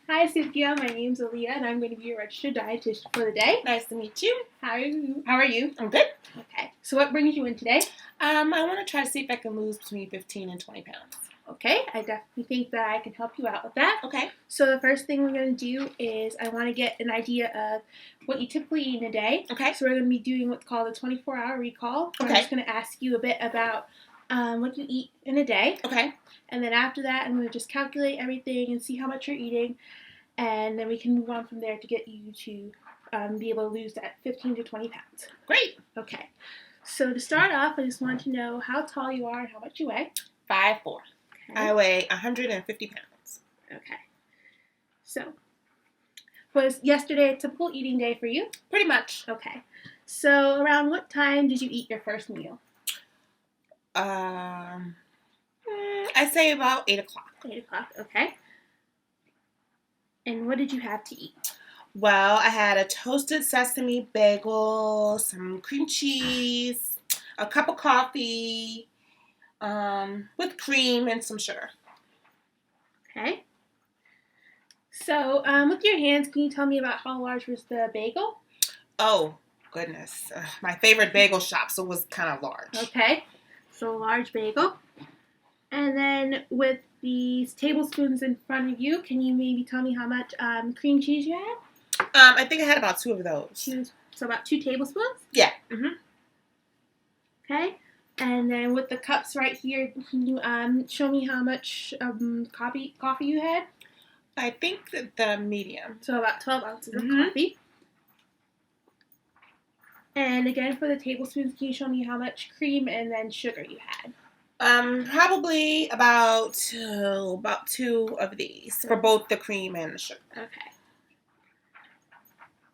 Hi, Cynthia. My name's Aaliyah, and I'm going to be your registered dietitian for the day. Nice to meet you. How are you? I'm good. Okay. So what brings you in today? I want to try to see if I can lose between 15 and 20 pounds. Okay. I definitely think that I can help you out with that. Okay. So the first thing we're going to do is I want to get an idea of what you typically eat in a day. Okay. So we're going to be doing what's called a 24-hour recall. Okay. I'm just going to ask you a bit about what you eat in a day. Okay. And then after that, I'm going to just calculate everything and see how much you're eating. And then we can move on from there to get you to be able to lose that 15 to 20 pounds. Great. Okay. So to start off, I just want to know how tall you are and how much you weigh. 5'4". Okay. I weigh 150 pounds. Okay. So, was yesterday a typical eating day for you? Pretty much. Okay. So, around what time did you eat your first meal? I say about 8 o'clock. 8 o'clock, okay. And what did you have to eat? Well, I had a toasted sesame bagel, some cream cheese, a cup of coffee, with cream and some sugar. Okay. So, with your hands, can you tell me about how large was the bagel? Oh, goodness. My favorite bagel shop, so it was kind of large. Okay. So, a large bagel. And then with these tablespoons in front of you, can you maybe tell me how much cream cheese you had? I think I had about 2 of those. So about 2 tablespoons? Yeah. Mm-hmm. Okay. And then with the cups right here, can you show me how much coffee you had? I think that the medium. So about 12 ounces of coffee. And again, for the tablespoons, can you show me how much cream and then sugar you had? Probably about 2 of these for both the cream and the sugar. Okay.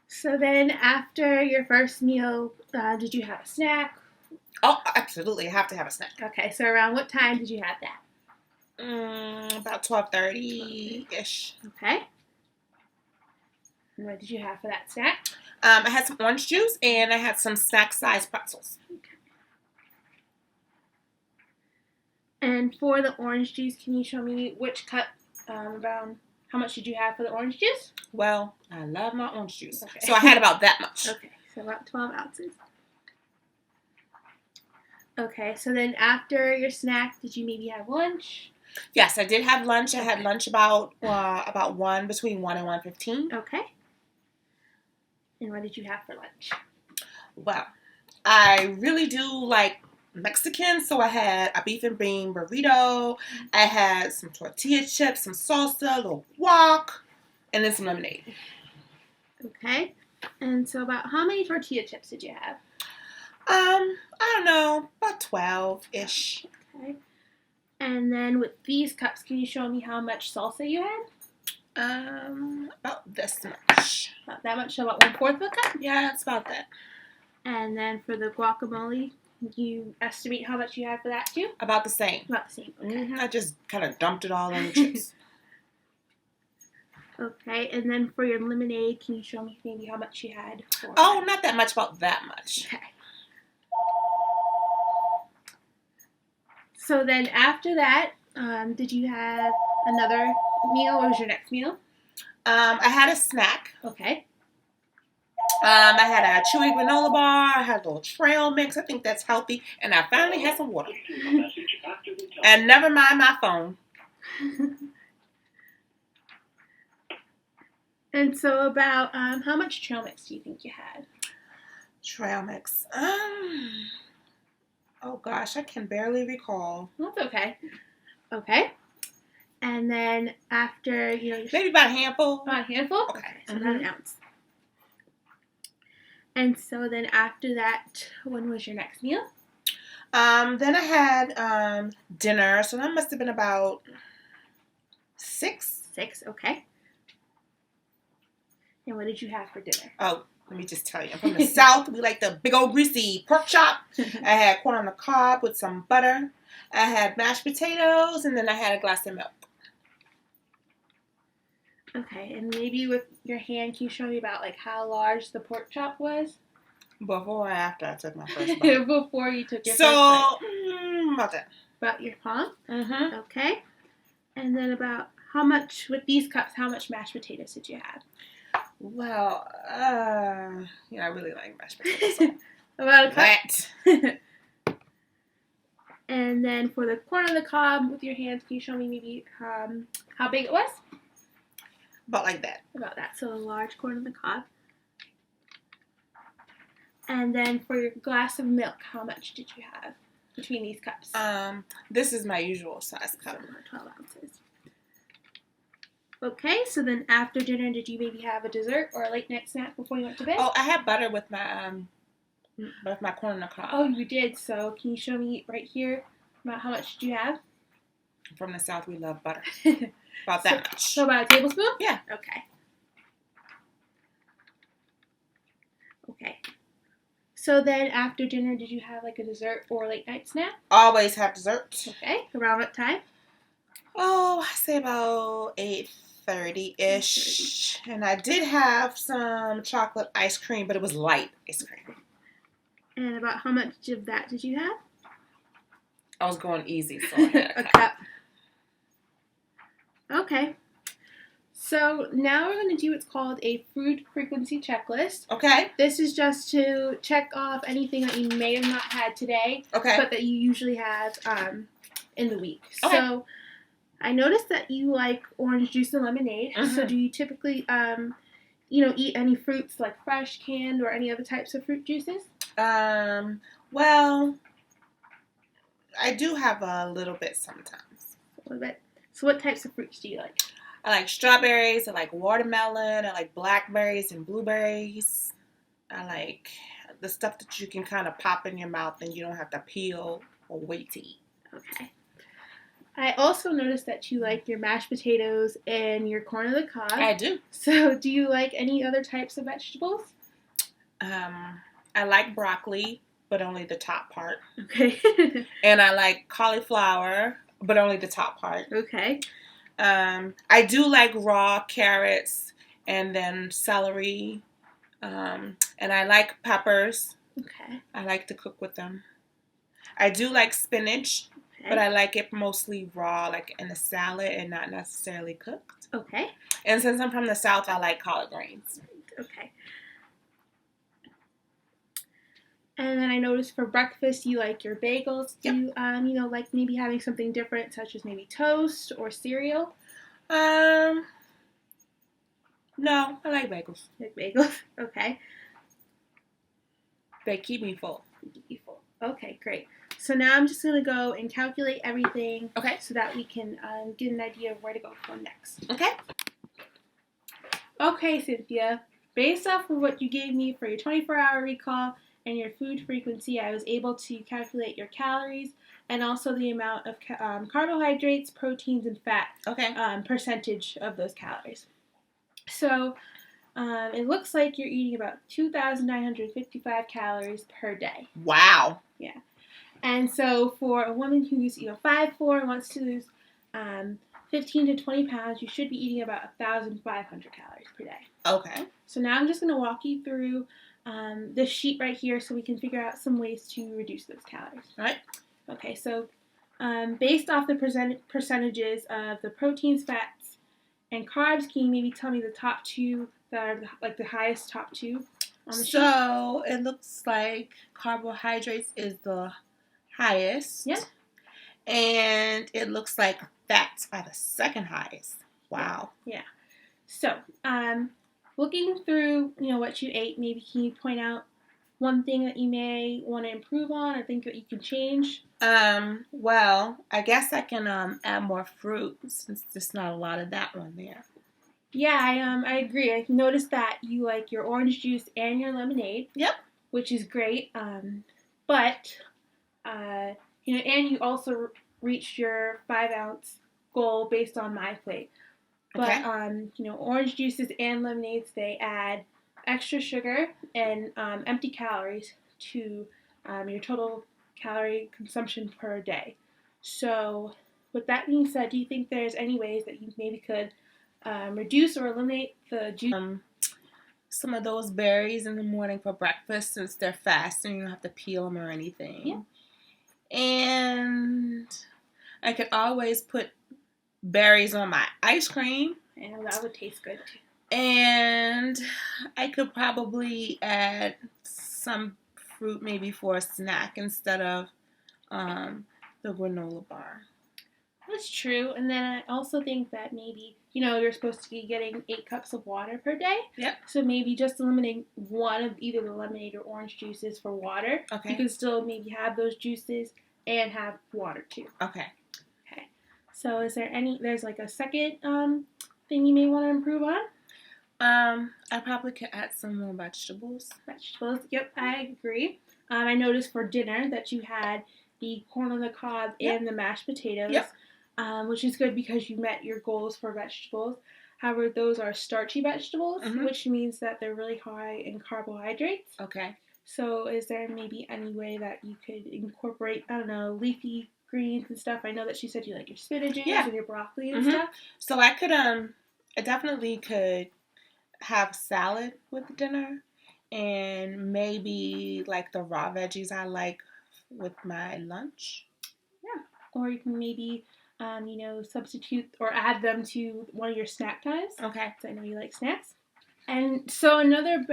So then, after your first meal, did you have a snack? Oh, absolutely. I have to have a snack. Okay, so around what time did you have that? About 12:30-ish. Okay. And what did you have for that snack? I had some orange juice and I had some snack-sized pretzels. Okay. And for the orange juice, can you show me which cup, around how much did you have for the orange juice? Well, I love my orange juice. Okay. So I had about that much. Okay, so about 12 ounces. Okay, so then after your snack, did you maybe have lunch? Yes, I did have lunch. I had lunch about 1, between 1 and 1:15. Okay. And what did you have for lunch? Well, I really do like Mexican, so I had a beef and bean burrito. I had some tortilla chips, some salsa, a little guac, and then some lemonade. Okay. And so about how many tortilla chips did you have? I don't know, about 12-ish. Okay. And then with these cups, can you show me how much salsa you had? About this much. About that much, so about 1/4 of a cup? Yeah, it's about that. And then for the guacamole, you estimate how much you had for that too? About the same. About the same. Okay. I just kind of dumped it all in the chips. Okay, and then for your lemonade, can you show me maybe how much you had? Oh, not that much, about that much. Okay. So then after that, did you have another meal? What was your next meal? I had a snack. Okay. I had a chewy granola bar. I had a little trail mix. I think that's healthy. And I finally had some water. And never mind my phone. And so about how much trail mix do you think you had? Trail mix. Oh gosh, I can barely recall. That's okay. Okay. And then after, Maybe about a handful. About a handful? Okay. So about an ounce. And so then after that, when was your next meal? Then I had dinner, so that must have been about 6. 6, okay. And what did you have for dinner? Oh, let me just tell you. I'm from the South. We like the big old greasy pork chop. I had corn on the cob with some butter. I had mashed potatoes, and then I had a glass of milk. Okay, and maybe with your hand, can you show me about how large the pork chop was? Before or after I took my first bite? Before you took your first bite. About that. About your palm? Mm-hmm. Okay. And then about how much, with these cups, how much mashed potatoes did you have? Well, I really like mashed potatoes. So About a cup. that. And then for the corn on the cob, with your hands, can you show me maybe how big it was? About like that. About that. So a large corn on the cob. And then for your glass of milk, how much did you have between these cups? This is my usual size cup. So 12 ounces. Okay, so then after dinner, did you maybe have a dessert or a late night snack before you went to bed? Oh, I had butter with my corn on the cob. Oh, you did. So can you show me right here about how much did you have? From the South, we love butter. About that much. So about a tablespoon? Yeah. Okay. Okay. So then after dinner, did you have like a dessert or late night snack? Always have dessert. Okay. Around what time? Oh, I say about 8:30-ish. And I did have some chocolate ice cream, but it was light ice cream. And about how much of that did you have? I was going easy, so I had a cup. Okay. So now we're going to do what's called a food frequency checklist. Okay. This is just to check off anything that you may have not had today, okay, but that you usually have in the week. Okay. So I noticed that you like orange juice and lemonade. Mm-hmm. So do you typically, eat any fruits like fresh, canned, or any other types of fruit juices? Well, I do have a little bit sometimes. A little bit. So what types of fruits do you like? I like strawberries, I like watermelon, I like blackberries and blueberries. I like the stuff that you can kind of pop in your mouth and you don't have to peel or wait to eat. Okay. I also noticed that you like your mashed potatoes and your corn on the cob. I do. So do you like any other types of vegetables? I like broccoli, but only the top part. Okay. And I like cauliflower, but only the top part. Okay. I do like raw carrots and then celery. And I like peppers. Okay. I like to cook with them. I do like spinach, but I like it mostly raw, like in a salad and not necessarily cooked. Okay. And since I'm from the South, I like collard greens. Okay. And then I noticed for breakfast you like your bagels. Do you, like maybe having something different, such as maybe toast or cereal? No, I like bagels. Like bagels? Okay. They keep me full. Okay, great. So now I'm just going to go and calculate everything. Okay. So that we can get an idea of where to go from next. Okay. Okay, Cynthia. Based off of what you gave me for your 24-hour recall and your food frequency, I was able to calculate your calories and also the amount of carbohydrates, proteins, and fat. Okay. Percentage of those calories. So it looks like you're eating about 2,955 calories per day. Wow. Yeah. And so for a woman who's 5'4" and wants to lose 15 to 20 pounds, you should be eating about 1,500 calories per day. Okay. So now I'm just going to walk you through this sheet right here so we can figure out some ways to reduce those calories. All right. Okay, so based off the percentages of the proteins, fats, and carbs, can you maybe tell me the top two that are like the highest top two on the sheet? So it looks like carbohydrates is the highest. Yeah. And it looks like fats are the second highest. Wow. Yeah. So, looking through, what you ate, maybe can you point out one thing that you may want to improve on or think that you can change? Well, I guess I can add more fruit since there's not a lot of that one there. Yeah, I agree. I noticed that you like your orange juice and your lemonade. Yep. Which is great. But and you also reached your 5-ounce goal based on my plate. But Okay. Orange juices and lemonades, they add extra sugar and empty calories to your total calorie consumption per day. So, with that being said, do you think there's any ways that you maybe could reduce or eliminate the juice? Some of those berries in the morning for breakfast since they're fast and you don't have to peel them or anything. Yeah. And I could always put berries on my ice cream. I know that would taste good too. And I could probably add some fruit maybe for a snack instead of the granola bar. That's true. And then I also think that maybe, you're supposed to be getting 8 cups of water per day. Yep. So maybe just eliminating one of either the lemonade or orange juices for water. Okay. You can still maybe have those juices and have water too. Okay. Okay. So is there's like a second thing you may want to improve on? I probably could add some more vegetables. Vegetables, yep, I agree. I noticed for dinner that you had the corn on the cob and the mashed potatoes, which is good because you met your goals for vegetables. However, those are starchy vegetables, which means that they're really high in carbohydrates. Okay. So is there maybe any way that you could incorporate, I don't know, leafy greens and stuff? I know that she said you like your spinaches and your broccoli and stuff. So I could, I definitely could have salad with dinner, and maybe like the raw veggies I like with my lunch. Yeah. Or you can maybe, substitute or add them to one of your snack times. Okay. Because I know you like snacks. And so another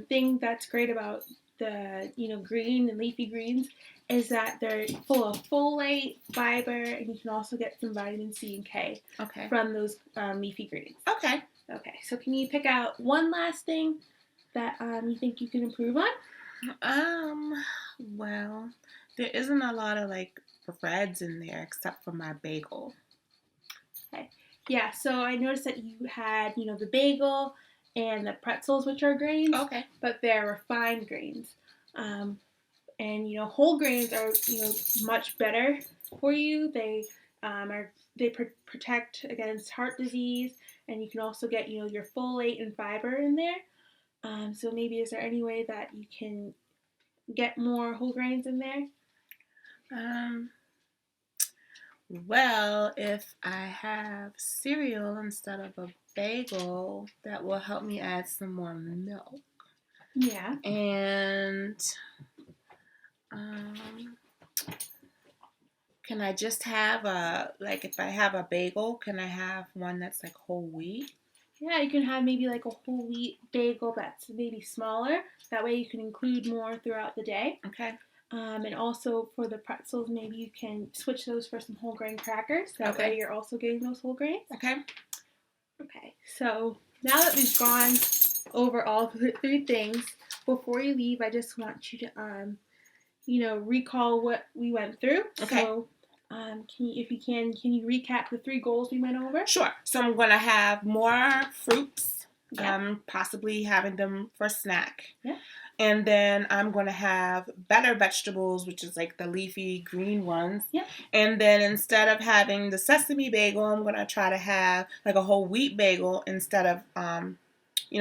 thing that's great about the, green and leafy greens is that they're full of folate, fiber, and you can also get some vitamin C and K from those leafy greens. Okay. Okay, so can you pick out one last thing that you think you can improve on? Well, there isn't a lot of like breads in there except for my bagel. Okay. Yeah, so I noticed that you had, the bagel and the pretzels, which are grains. Okay. But they're refined grains. And, whole grains are, much better for you. They protect against heart disease, and you can also get, your folate and fiber in there. So maybe is there any way that you can get more whole grains in there? Well, if I have cereal instead of a bagel, that will help me add some more milk. Yeah. And can I just have if I have a bagel, can I have one that's like whole wheat? Yeah, you can have maybe like a whole wheat bagel that's maybe smaller. That way you can include more throughout the day. Okay. And also for the pretzels, maybe you can switch those for some whole grain crackers. That way you're also getting those whole grains. Okay. Okay, so now that we've gone over all 3 things, before you leave, I just want you to, recall what we went through. Okay. So, can you recap the 3 goals we went over? Sure. So I'm going to have more fruits, possibly having them for snack. Yeah. And then I'm going to have better vegetables, which is like the leafy green ones. Yeah. And then instead of having the sesame bagel, I'm going to try to have like a whole wheat bagel instead of,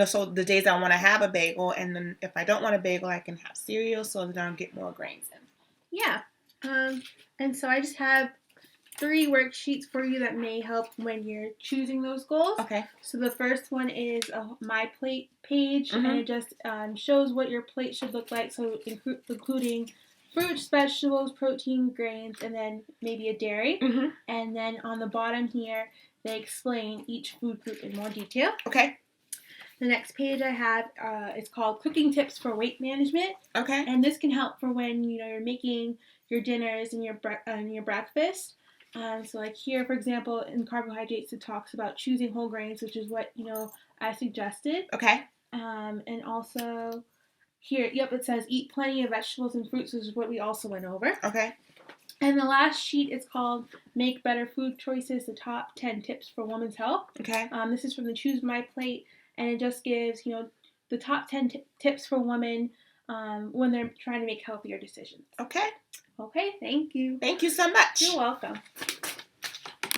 so the days I want to have a bagel. And then if I don't want a bagel, I can have cereal so that I'll get more grains in. Yeah. And so I just have 3 worksheets for you that may help when you're choosing those goals. Okay. So the first one is a My Plate page, and it just shows what your plate should look like. So including fruits, vegetables, protein, grains, and then maybe a dairy. And then on the bottom here, they explain each food group in more detail. Okay. The next page I have is called Cooking Tips for Weight Management. Okay. And this can help for when you're making your dinners and your breakfast. So like here, for example, in carbohydrates, it talks about choosing whole grains, which is what, I suggested. Okay. And also here, it says eat plenty of vegetables and fruits, which is what we also went over. Okay. And the last sheet is called Make Better Food Choices, the Top 10 Tips for Women's Health. Okay. This is from the Choose My Plate, and it just gives, the top 10 tips for women when they're trying to make healthier decisions. Okay. Okay, thank you. Thank you so much. You're welcome.